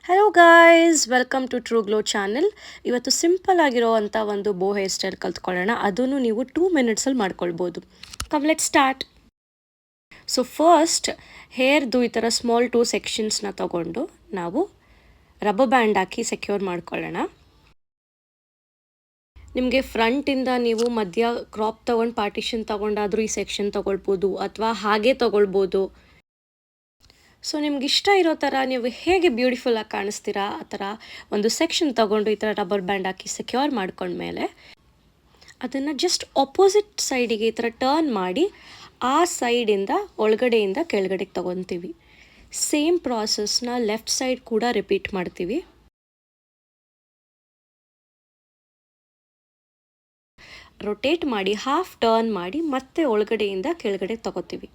Hello guys, welcome to True Glow channel. ಇವತ್ತು simple ಆಗಿರೋವಂಥ ಒಂದು ಬೋ ಹೇರ್ ಸ್ಟೈಲ್ ಕಲ್ತ್ಕೊಳ್ಳೋಣ. ಅದನ್ನು ನೀವು 2 ಮಿನಿಟ್ಸಲ್ಲಿ ಮಾಡ್ಕೊಳ್ಬೋದು. Come let start. So first ಹೇರ್ದು ಈ ಥರ ಸ್ಮಾಲ್ 2 ಸೆಕ್ಷನ್ಸ್ನ ತಗೊಂಡು ನಾವು ರಬ್ಬರ್ ಬ್ಯಾಂಡ್ ಹಾಕಿ ಸೆಕ್ಯೂರ್ ಮಾಡ್ಕೊಳ್ಳೋಣ. ನಿಮಗೆ ಫ್ರಂಟಿಂದ ನೀವು ಮಧ್ಯ ಕ್ರಾಪ್ ತೊಗೊಂಡು ಪಾರ್ಟಿಷನ್ ತೊಗೊಂಡಾದರೂ ಈ ಸೆಕ್ಷನ್ ತೊಗೊಳ್ಬೋದು, ಅಥವಾ ಹಾಗೆ ತೊಗೊಳ್ಬೋದು. ಸೊ ನಿಮ್ಗೆ ಇಷ್ಟ ಇರೋ ಥರ ನೀವು ಹೇಗೆ ಬ್ಯೂಟಿಫುಲ್ಲಾಗಿ ಕಾಣಿಸ್ತೀರಾ ಆ ಥರ ಒಂದು ಸೆಕ್ಷನ್ ತೊಗೊಂಡು ಈ ಥರ ರಬ್ಬರ್ ಬ್ಯಾಂಡ್ ಹಾಕಿ ಸೆಕ್ಯೂರ್ ಮಾಡ್ಕೊಂಡ್ಮೇಲೆ ಅದನ್ನು ಜಸ್ಟ್ ಆಪೋಸಿಟ್ ಸೈಡಿಗೆ ಈ ಥರ ಟರ್ನ್ ಮಾಡಿ ಆ ಸೈಡಿಂದ ಒಳಗಡೆಯಿಂದ ಕೆಳಗಡೆಗೆ ತೊಗೊತೀವಿ. ಸೇಮ್ ಪ್ರಾಸೆಸ್ನ ಲೆಫ್ಟ್ ಸೈಡ್ ಕೂಡ ರಿಪೀಟ್ ಮಾಡ್ತೀವಿ. ರೊಟೇಟ್ ಮಾಡಿ ಹಾಫ್ ಟರ್ನ್ ಮಾಡಿ ಮತ್ತೆ ಒಳಗಡೆಯಿಂದ ಕೆಳಗಡೆ ತೊಗೋತೀವಿ.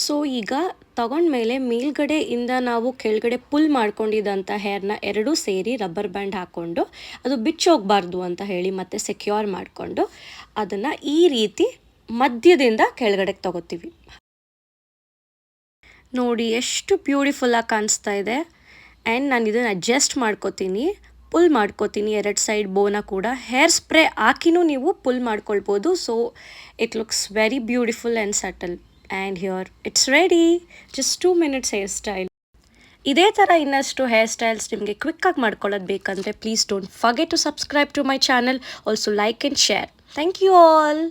ಸೊ ಈಗ ತಗೊಂಡ್ಮೇಲೆ ಮೇಲ್ಗಡೆಯಿಂದ ನಾವು ಕೆಳಗಡೆ ಪುಲ್ ಮಾಡ್ಕೊಂಡಿದ್ದಂಥ ಹೇರ್ನ ಎರಡೂ ಸೇರಿ ರಬ್ಬರ್ ಬ್ಯಾಂಡ್ ಹಾಕ್ಕೊಂಡು ಅದು ಬಿಚ್ಚೋಗಬಾರ್ದು ಅಂತ ಹೇಳಿ ಮತ್ತೆ ಸೆಕ್ಯೂರ್ ಮಾಡಿಕೊಂಡು ಅದನ್ನು ಈ ರೀತಿ ಮಧ್ಯದಿಂದ ಕೆಳಗಡೆಗೆ ತಗೋತೀವಿ. ನೋಡಿ ಎಷ್ಟು ಬ್ಯೂಟಿಫುಲ್ಲಾಗಿ ಕಾಣಿಸ್ತಾ ಇದೆ. ಆ್ಯಂಡ್ ನಾನು ಇದನ್ನು ಅಡ್ಜಸ್ಟ್ ಮಾಡ್ಕೋತೀನಿ, ಪುಲ್ ಮಾಡ್ಕೋತೀನಿ ಎರಡು ಸೈಡ್ ಬೋನ ಕೂಡ. ಹೇರ್ ಸ್ಪ್ರೇ ಹಾಕಿನೂ ನೀವು ಪುಲ್ ಮಾಡ್ಕೊಳ್ಬೋದು. So it looks very beautiful and subtle. And here it's ready. Just 2 minutes hairstyle. ಇದೇ ಥರ ಇನ್ನಷ್ಟು ಹೇರ್ ಸ್ಟೈಲ್ಸ್ ನಿಮಗೆ ಕ್ವಿಕ್ಕಾಗಿ ಮಾಡ್ಕೊಳ್ಳೋದು ಬೇಕಂದರೆ please don't forget to subscribe to my channel. Also like and share. Thank you all.